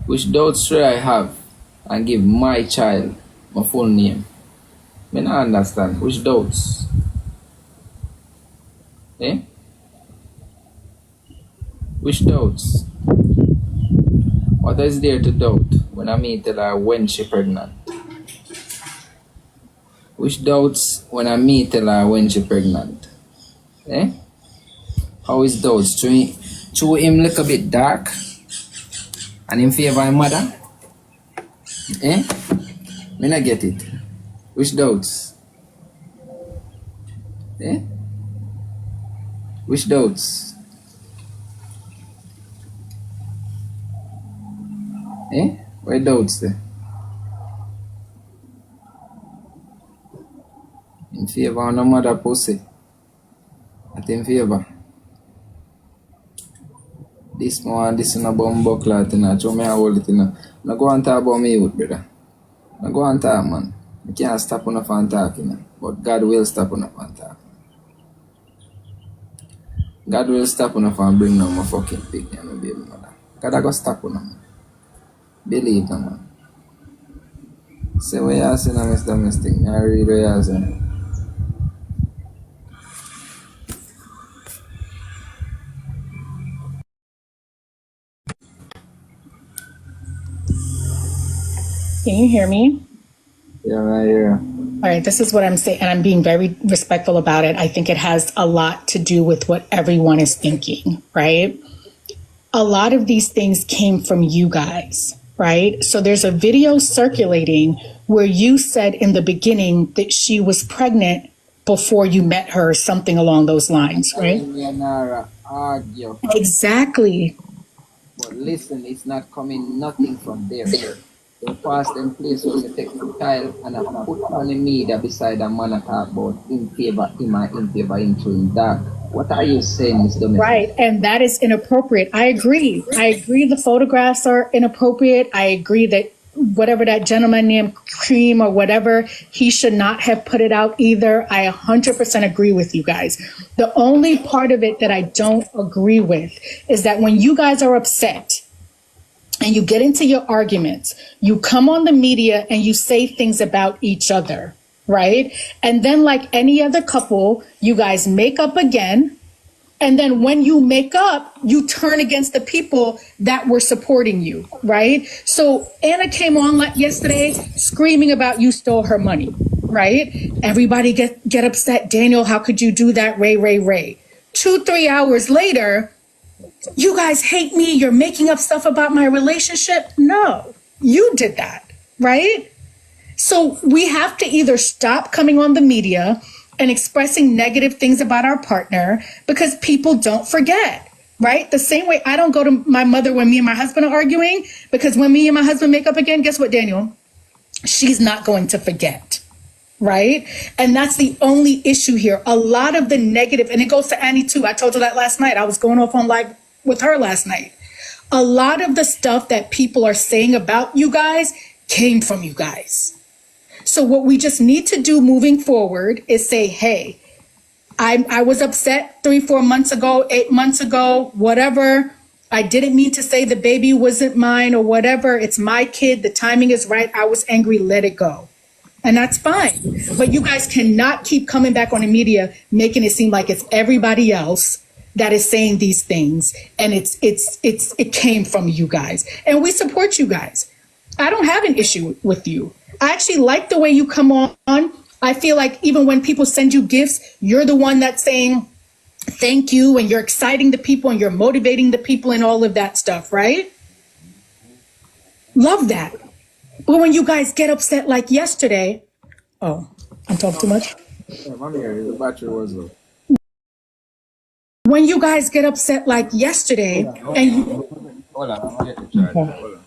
Which doubts should I have and give my child my full name? I don't understand. Which doubts? Eh? Which doubts? What is there to doubt when I meet tell her when she pregnant? Which doubts when I meet tell her when she pregnant? Eh? How is doubts? To him look a bit dark and in favor of mother? Eh? Me not get it. Which doubts? Eh? Which doubts? Eh? Where doubts there? In favor of no mother pussy. At in favor. This one, this is a bomb buckler thing. I show me how hold it in. No go and talk about me youth, brother. No go and talk, man. I can't stop enough from talking. But God will stop enough from talking. God will stop enough and bring down my fucking pig and my baby mother. God I go stop enough. Believe them, man. Say what you say now, Mr. Mystic. I read what you say. Can you hear me? Yeah, I hear. All right, this is what I'm saying, and I'm being very respectful about it. I think it has a lot to do with what everyone is thinking, right? A lot of these things came from you guys, right? So there's a video circulating where you said in the beginning that she was pregnant before you met her, something along those lines, right? Argue. Exactly. But listen, it's not coming nothing from there. You pass them place where you take the child and I put on the media beside a man I talk about in favor, into in dark. What are you saying, Ms. Dominic? Right, and that is inappropriate. I agree. I agree the photographs are inappropriate. I agree that whatever that gentleman named Cream or whatever, he should not have put it out either. I 100% agree with you guys. The only part of it that I don't agree with is that when you guys are upset and you get into your arguments, you come on the media and you say things about each other, right? And then like any other couple, you guys make up again. And then when you make up, you turn against the people that were supporting you, right? So Anna came on yesterday screaming about you stole her money, right? Everybody get upset. Daniel, how could you do that? Ray. 2-3 hours later, you guys hate me. You're making up stuff about my relationship. No, you did that, right? So we have to either stop coming on the media and expressing negative things about our partner because people don't forget, right? The same way I don't go to my mother when me and my husband are arguing, because when me and my husband make up again, guess what, Daniel? She's not going to forget, right? And that's the only issue here. A lot of the negative, and it goes to Annie too. I told you that last night. I was going off on live with her last night. A lot of the stuff that people are saying about you guys came from you guys. So what we just need to do moving forward is say, hey, I was upset 3-4 months ago, 8 months ago, whatever. I didn't mean to say the baby wasn't mine or whatever. It's my kid. The timing is right. I was angry. Let it go. And that's fine. But you guys cannot keep coming back on the media, making it seem like it's everybody else that is saying these things. And it came from you guys. And we support you guys. I don't have an issue with you. I actually like the way you come on. I feel like even when people send you gifts, you're the one that's saying thank you and you're exciting the people and you're motivating the people and all of that stuff, right? Love that. But when you guys get upset like yesterday, oh, I'm talking too much. Yeah, mommy, the battery was low. When you guys get upset like yesterday and you... Hold on, I'm getting the charger. Hold on.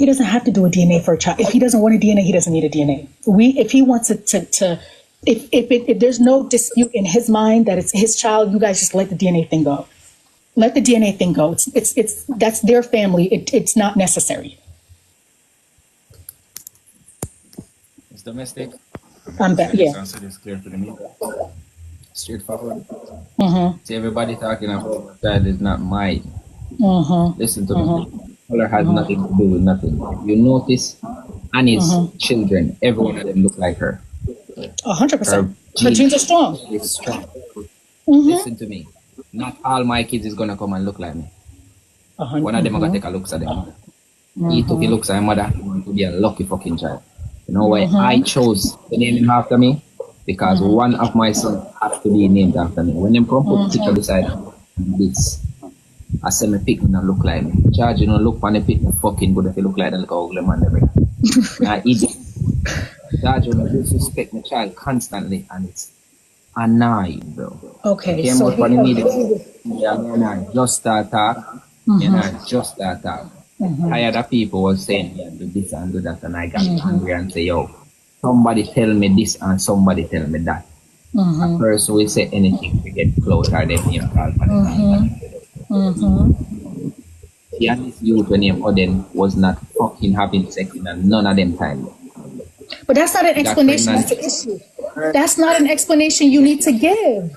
He doesn't have to do a DNA for a child. If he doesn't want a DNA, he doesn't need a DNA. If he wants if there's no dispute in his mind that it's his child, you guys just let the DNA thing go. Let the DNA thing go. It's that's their family. It's not necessary. It's domestic. I'm back. Yeah. Answer this clear to the media. Straightforward. Mm-hmm. See, everybody talking about that is not mine. Mm-hmm. Listen to me. Color has nothing to do with nothing. If you notice, Annie's children, every one of them look like her. 100%. Her genes are strong. It's strong. Listen to me. Not all my kids is gonna come and look like me. One of them are gonna take a look at them. He took a look at my mother. He wanted to be a lucky fucking child. You know why I chose to name him after me? Because one of my sons has to be named after me. When them come put picture beside this, I say me pick me look like me. Charge, you know, look on the pick me fucking good if you look like that little ugly man there. Now idiot. Charge, you know, disrespect my child constantly and it's annoying, bro. Okay. So just start talk. Just start talk. Tired of people was saying, yeah, do this and do that, and I got angry and say, yo, somebody tell me this and somebody tell me that. A person will say anything to get closer than him. Yeah, this youth when him Odin was not fucking having sex in none of them time. But that's not an explanation. That's the issue. That's not an explanation you need to give.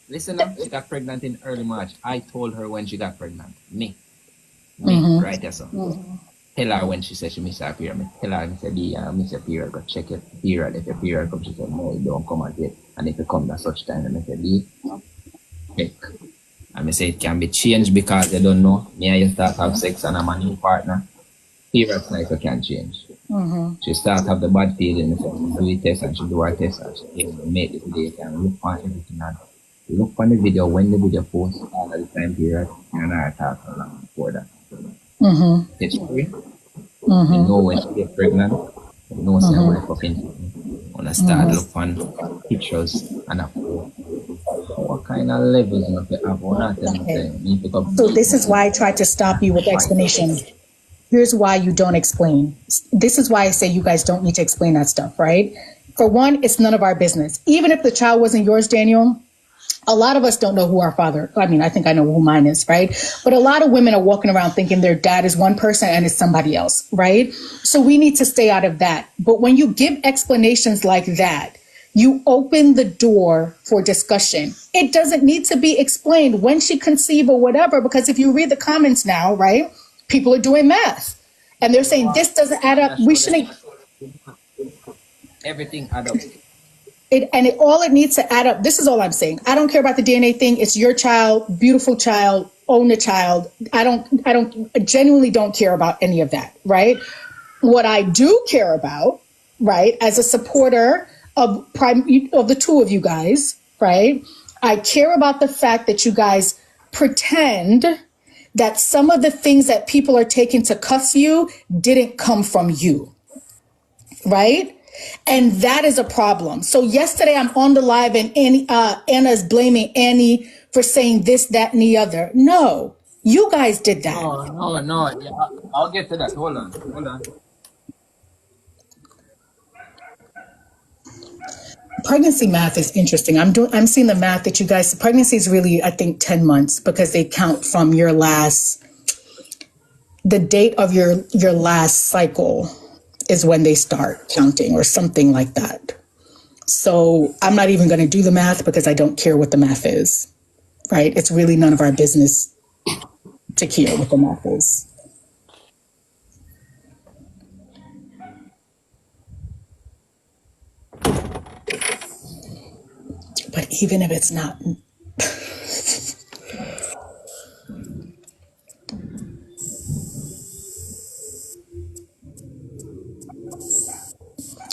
Listen up, she got pregnant in early March. I told her when she got pregnant. Me, right there, so. Tell her when she said she missed her period. Tell her, I said, yeah, I miss your period. Go check your period. If your period comes, she said, no, you don't come at it. And if it comes at such time, I said, check. And I say it can be changed because they don't know. Me and you start have sex and I'm a new partner. Period cycle can change. She start have the bad feeling. So she do a test and she do her test and she make it today. You can look on everything and look on the video when the video posts all of the time period. And I talk so long before that. It's free. You know when she get pregnant. You know say I'm fucking when I start look on pictures and what kind of levels you have on that. So this is why I tried to stop you with explanation. Here's why you don't explain. This is why I say you guys don't need to explain that stuff, right? For one, it's none of our business. Even if the child wasn't yours, Daniel, a lot of us don't know who our father, I mean, I think I know who mine is, right? But a lot of women are walking around thinking their dad is one person and it's somebody else, right? So we need to stay out of that. But when you give explanations like that, you open the door for discussion. It doesn't need to be explained when she conceived or whatever, because if you read the comments now, right, people are doing math and they're saying this doesn't add up. We shouldn't. Everything add up. All it needs to add up. This is all I'm saying. I don't care about the DNA thing. It's your child, beautiful child, own the child. I genuinely don't care about any of that, right? What I do care about, right, as a supporter of the two of you guys, right, I care about the fact that you guys pretend that some of the things that people are taking to cuss you didn't come from you, right? And that is a problem. So yesterday I'm on the live and Anna's blaming Annie for saying this, that, and the other. No, you guys did that. No. Yeah, I'll get to that. Hold on. Pregnancy math is interesting. I'm seeing the math that you guys, pregnancy is really, I think, 10 months because they count from the date of your last cycle is when they start counting or something like that. So I'm not even going to do the math because I don't care what the math is, right? It's really none of our business to care what the math is. But even if it's not,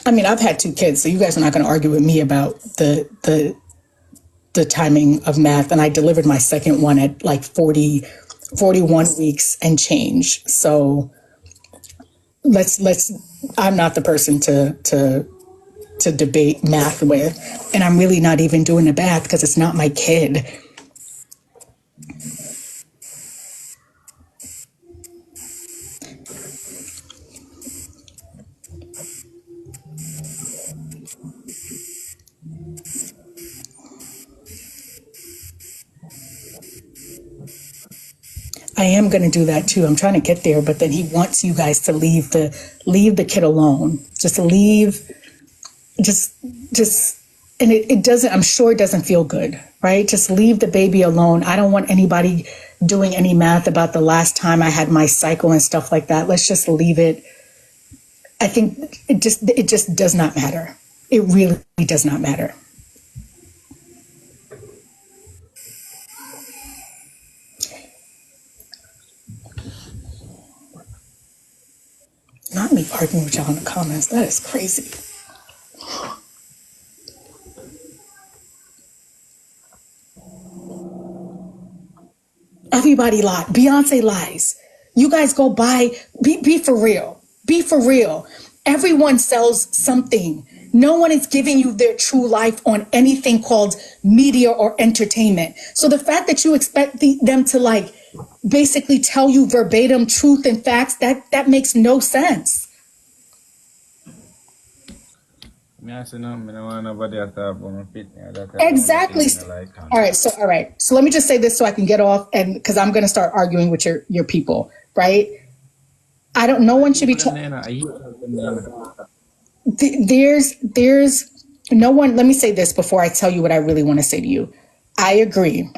I mean, I've had 2 kids, so you guys are not going to argue with me about the timing of math. And I delivered my second one at like 41 weeks and change. So I'm not the person to debate math with, and I'm really not even doing the math because it's not my kid. I am going to do that too. I'm trying to get there, but then he wants you guys to leave the kid alone. Just leave, and it doesn't, I'm sure it doesn't feel good, right? Just leave the baby alone. I don't want anybody doing any math about the last time I had my cycle and stuff like that. Let's just leave it. I think it just does not matter. It really does not matter. Not me arguing with y'all in the comments. That is crazy. Everybody lies. Beyonce lies. You guys go buy, be for real. Be for real. Everyone sells something. No one is giving you their true life on anything called media or entertainment. So the fact that you expect them to like basically tell you verbatim truth and facts, that makes no sense. Exactly. All right. So let me just say this so I can get off, and because I'm going to start arguing with your people, right? No one should be there's no one. Let me say this before I tell you what I really want to say to you. I agree.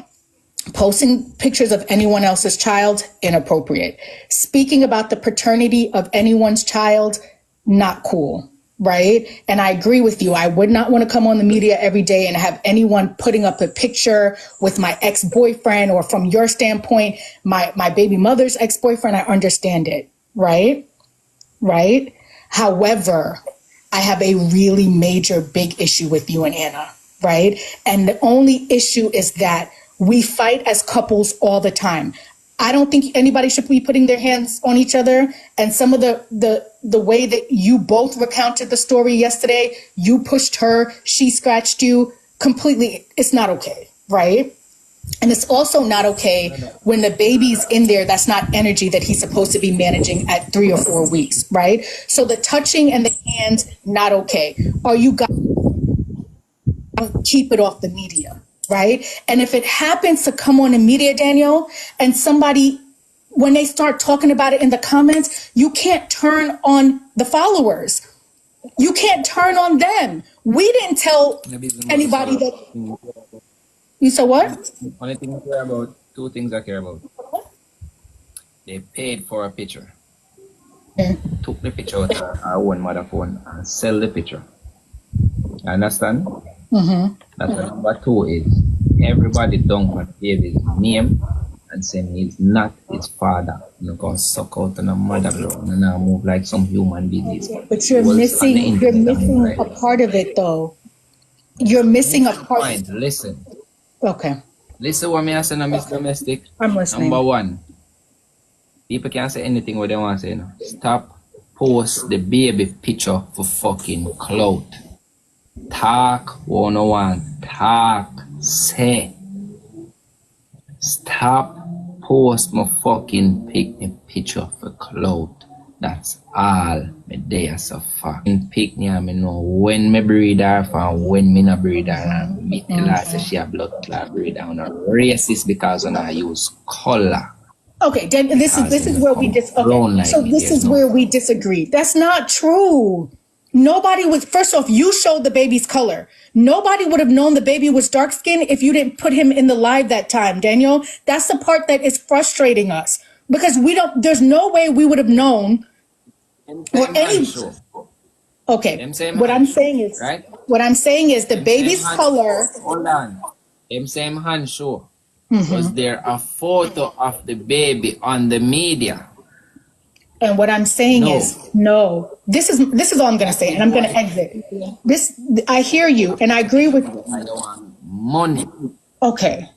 Posting pictures of anyone else's child, inappropriate. Speaking about the paternity of anyone's child, not cool, right? And I agree with you. I would not want to come on the media every day and have anyone putting up a picture with my ex-boyfriend, or from your standpoint, my baby mother's ex-boyfriend. I understand it, right? Right? However, I have a really major big issue with you and Anna, right? And the only issue is that we fight as couples all the time. I don't think anybody should be putting their hands on each other. And some of the way that you both recounted the story yesterday, you pushed her, she scratched you, completely, it's not okay, right? And it's also not okay when the baby's in there, that's not energy that he's supposed to be managing at 3 or 4 weeks, right? So the touching and the hands, not okay. Are you guys keep it off the media? Right? And if it happens to come on the media, Daniel, and somebody, when they start talking about it in the comments, you can't turn on the followers. You can't turn on them. We didn't tell anybody that. You said what? Only thing I care about, two things I care about. They paid for a picture. Took the picture out of our own mother phone and sell the picture. You understand? Mm-hmm. That's number 2 is everybody don't want baby's name and saying he's not his father. You go suck out on a mother and now move like some human beings. But you're missing a part of it though. You're missing a part. Point. Listen. Okay. Listen what me I say, Miss Domestic. I'm listening. Number 1. People can't say anything what they want to say now. Stop post the baby picture for fucking clout. Talk 101. Talk. Say. Stop post my fucking picture for clout. That's all me day as a fucking pick me and me know when me breed her from when me not breed her, and me tell her say she a blood clot breed her and a racist because I use color. Okay, then this is where we where we disagree. That's not true. Nobody was, first off, you showed the baby's color. Nobody would have known the baby was dark skinned if you didn't put him in the live that time, Daniel. That's the part that is frustrating us because there's no way we would have known. Or any. Okay, what I'm saying is the baby's color. Hold on. Same hand show. Was there a photo of the baby on the media? And what I'm saying is, no, this is all I'm going to say, and I'm going to exit. I hear you, and I agree with you. I don't want money. Okay.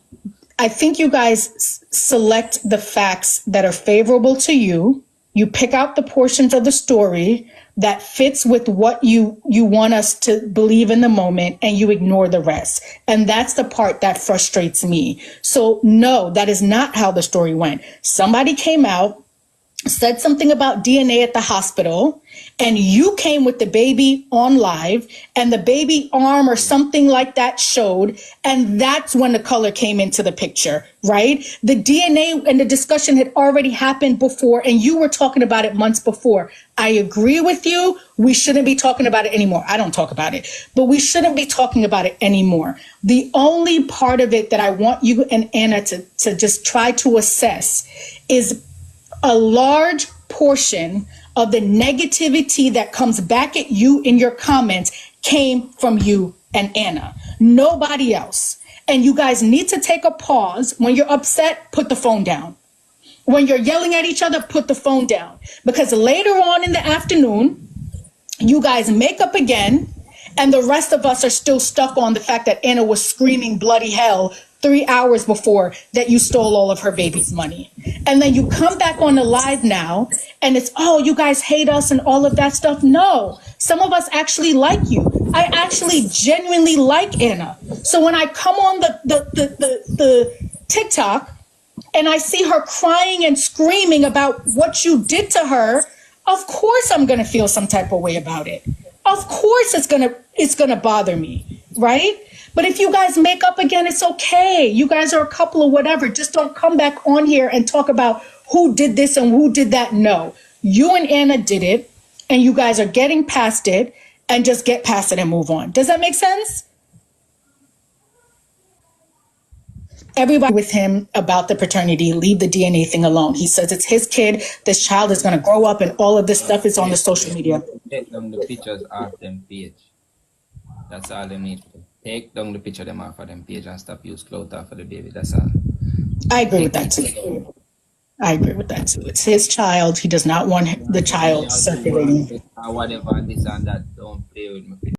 I think you guys select the facts that are favorable to you. You pick out the portions of the story that fits with what you want us to believe in the moment, and you ignore the rest. And that's the part that frustrates me. So no, that is not how the story went. Somebody came out said something about DNA at the hospital, and you came with the baby on live, and the baby arm or something like that showed, and that's when the color came into the picture, right? The DNA and the discussion had already happened before, and you were talking about it months before. I agree with you. We shouldn't be talking about it anymore. I don't talk about it, but we shouldn't be talking about it anymore. The only part of it that I want you and Anna to just try to assess is a large portion of the negativity that comes back at you in your comments came from you and Anna, nobody else. And you guys need to take a pause. When you're upset, put the phone down. When you're yelling at each other, put the phone down. Because later on in the afternoon, you guys make up again, and the rest of us are still stuck on the fact that Anna was screaming bloody hell 3 hours before that you stole all of her baby's money. And then you come back on the live now, and it's, oh, you guys hate us and all of that stuff. No, some of us actually like you. I actually genuinely like Anna. So when I come on the TikTok and I see her crying and screaming about what you did to her, of course I'm gonna feel some type of way about it. Of course it's gonna bother me, right? But if you guys make up again, it's okay. You guys are a couple or whatever. Just don't come back on here and talk about who did this and who did that. No, you and Anna did it, and you guys are getting past it, and just get past it and move on. Does that make sense? Everybody with him about the paternity, leave the DNA thing alone. He says it's his kid. This child is going to grow up, and all of this stuff is on the social media. Take down the pictures off them page. That's all they need. Take down the picture of them off of them page and stop use cloth off of the baby. That's all. I agree with that too. I agree with that too. It's his child. He does not want the child circulating. Whatever, this and that. Don't play with me.